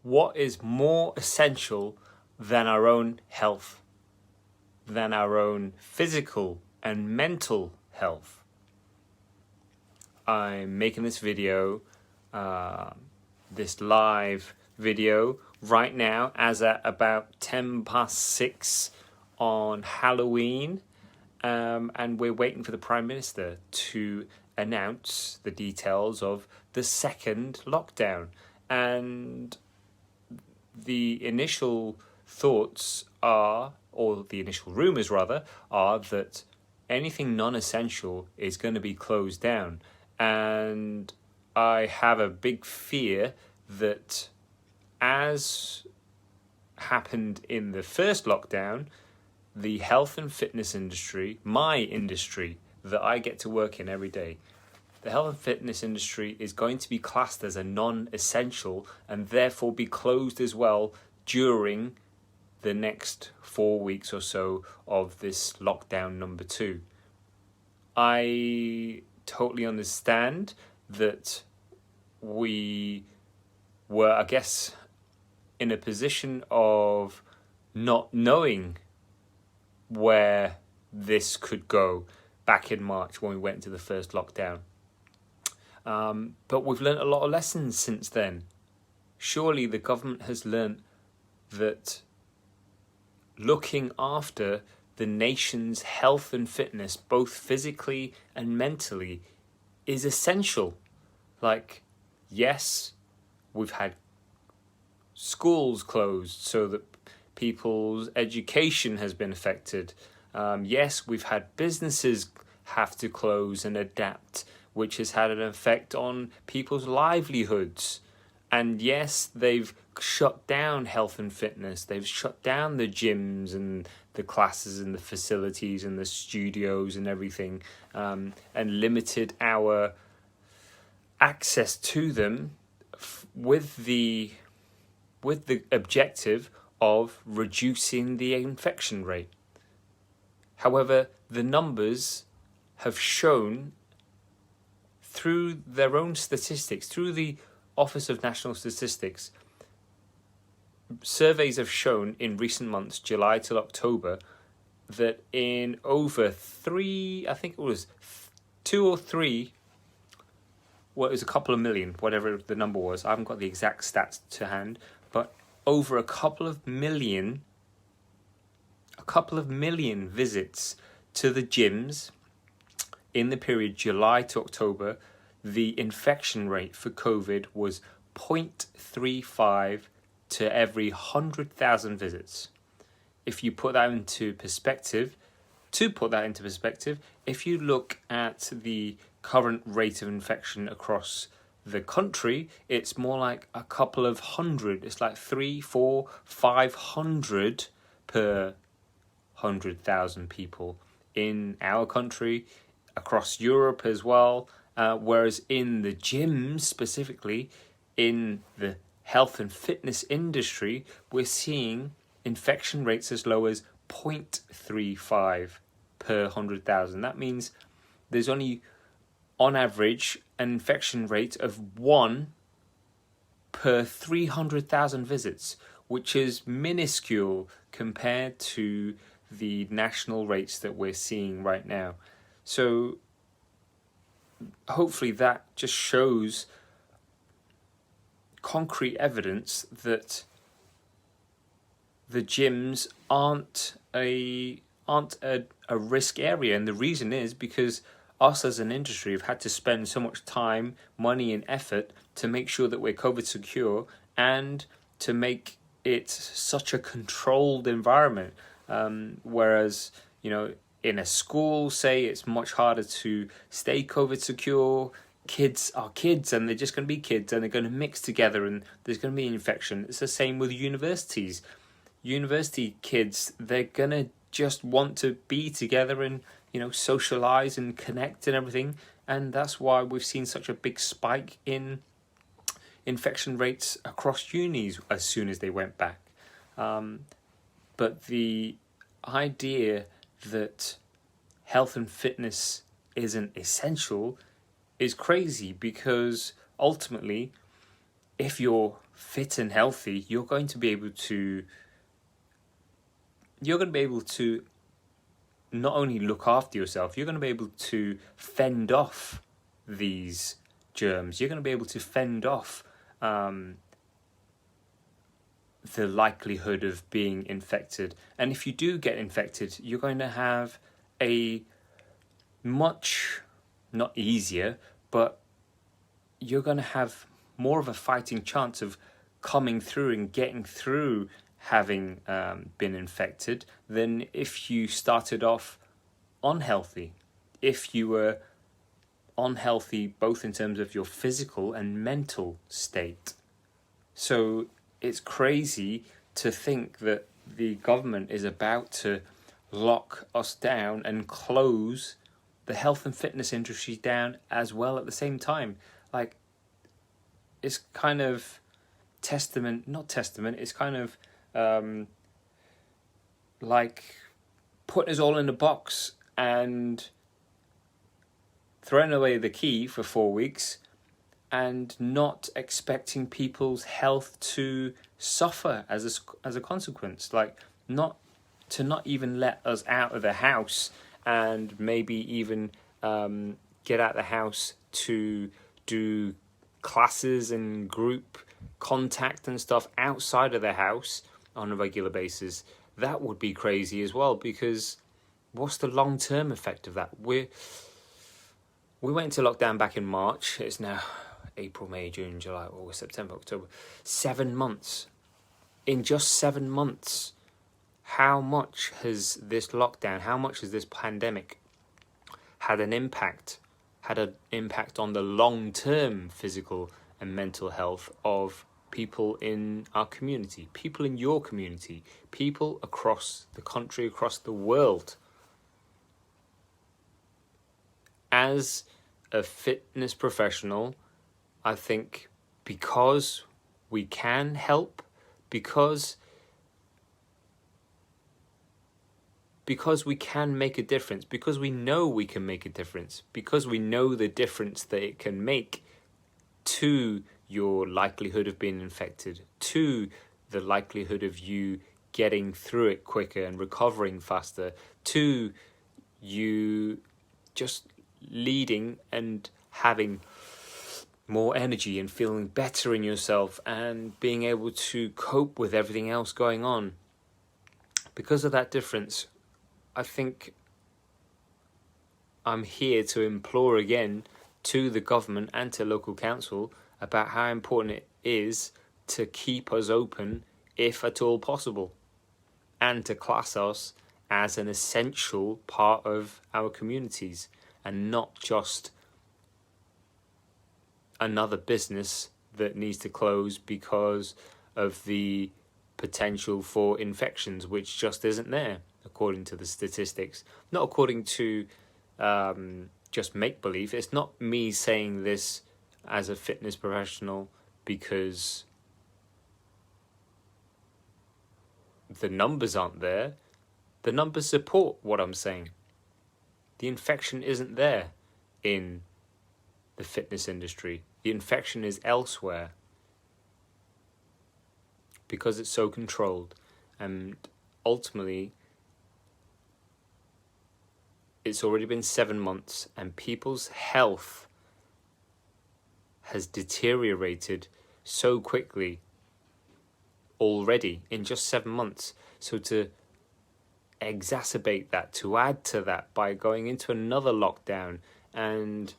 what is more essential than our own health, than our own physical and mental health? I'm making this video, this live video right now as at about 6:10 on Halloween, and we're waiting for the Prime Minister to announce the details of the second lockdown. And the initial thoughts are, or the initial rumours rather, are that anything non-essential is going to be closed down. And I have a big fear that, as happened in the first lockdown, the health and fitness industry, my industry that I get to work in every day, the health and fitness industry is going to be classed as a non-essential and therefore be closed as well during the next 4 weeks or so of this lockdown number 2. I totally understand that we were, I guess, in a position of not knowing where this could go back in March when we went into the first lockdown. But we've learnt a lot of lessons since then. Surely the government has learnt that looking after the nation's health and fitness, both physically and mentally, is essential. Like, yes, we've had schools closed so that people's education has been affected. Yes, we've had businesses have to close and adapt, which has had an effect on people's livelihoods. And yes, they've shut down health and fitness. They've shut down the gyms and the classes and the facilities and the studios and everything, and limited our access to them with the objective of reducing the infection rate. However, the numbers have shown through their own statistics, through the Office of National Statistics, surveys have shown in recent months, July till October, that in over 3, I think it was 2 or 3, well, it was a couple of million, whatever the number was, I haven't got the exact stats to hand, but over a couple of million visits to the gyms in the period July to October. The infection rate for COVID was 0.35 to every 100,000 visits. If you put that into perspective, if you look at the current rate of infection across the country, it's more like a couple of hundred. It's like 300, 400, 500 per 100,000 people in our country, across Europe as well. Whereas in the gyms, specifically in the health and fitness industry, we're seeing infection rates as low as 0.35 per 100,000. That means there's only, on average, an infection rate of 1 per 300,000 visits, which is minuscule compared to the national rates that we're seeing right now. So hopefully that just shows concrete evidence that the gyms aren't a risk area. And the reason is because us as an industry have had to spend so much time, money and effort to make sure that we're COVID secure and to make it such a controlled environment. Whereas, you know, in a school, say, it's much harder to stay COVID secure. Kids are kids and they're just going to be kids and they're going to mix together and there's going to be infection. It's the same with universities. University kids, they're going to just want to be together and, you know, socialize and connect and everything. And that's why we've seen such a big spike in infection rates across unis as soon as they went back. But the idea that health and fitness isn't essential is crazy, because ultimately, if you're fit and healthy, you're going to be able to not only look after yourself, you're going to be able to fend off these germs. You're going to be able to fend off the likelihood of being infected. And if you do get infected, you're going to have a much, not easier, but you're going to have more of a fighting chance of coming through and getting through having been infected than if you started off unhealthy. If you were unhealthy both in terms of your physical and mental state. So it's crazy to think that the government is about to lock us down and close the health and fitness industry down as well at the same time. Like, it's kind of it's kind of like putting us all in a box and throwing away the key for 4 weeks and not expecting people's health to suffer as a consequence. Like, not even let us out of the house and maybe even get out of the house to do classes and group contact and stuff outside of the house on a regular basis. That would be crazy as well, because what's the long-term effect of that? We went into lockdown back in March. It's now April, May, June, July, August, September, October. 7 months. In just 7 months, how much has this lockdown, how much has this pandemic had an impact on the long-term physical and mental health of people in our community, people in your community, people across the country, across the world? As a fitness professional, I think because we can help, because we can make a difference, because we know we can make a difference, because we know the difference that it can make to your likelihood of being infected, to the likelihood of you getting through it quicker and recovering faster, to you just leading and having more energy and feeling better in yourself and being able to cope with everything else going on. Because of that difference, I think I'm here to implore again to the government and to local council about how important it is to keep us open if at all possible, and to class us as an essential part of our communities and not just another business that needs to close because of the potential for infections, which just isn't there according to the statistics. Not according to just make-believe. It's not me saying this as a fitness professional because the numbers aren't there. The numbers support what I'm saying. The infection isn't there in the fitness industry. The infection is elsewhere because it's so controlled, and ultimately it's already been 7 months and people's health has deteriorated so quickly already in just 7 months. So to exacerbate that, to add to that by going into another lockdown and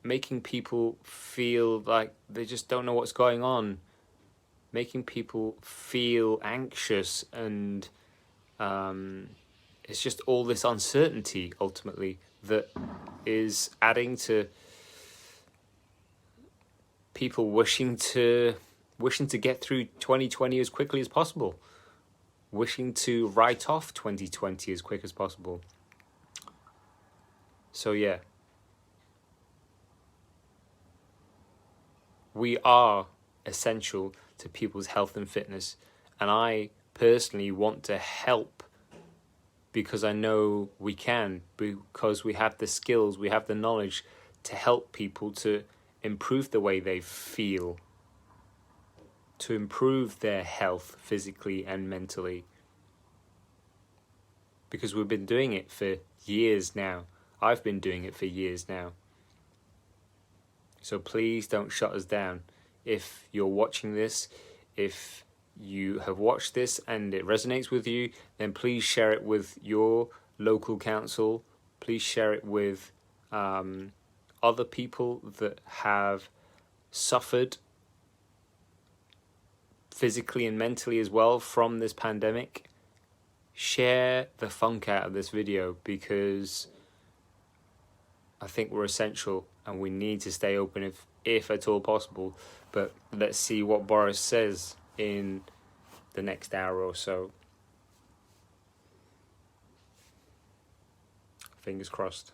making people feel like they just don't know what's going on, making people feel anxious, and it's just all this uncertainty ultimately that is adding to people wishing to get through 2020 as quickly as possible, wishing to write off 2020 as quick as possible. So yeah, we are essential to people's health and fitness, and I personally want to help because I know we can, because we have the skills, we have the knowledge to help people to improve the way they feel, to improve their health physically and mentally. Because we've been doing it for years now. I've been doing it for years now. So please don't shut us down. If you're watching this, if you have watched this and it resonates with you, then please share it with your local council. Please share it with other people that have suffered physically and mentally as well from this pandemic. Share the funk out of this video, because I think we're essential and we need to stay open if at all possible. But let's see what Boris says in the next hour or so. Fingers crossed.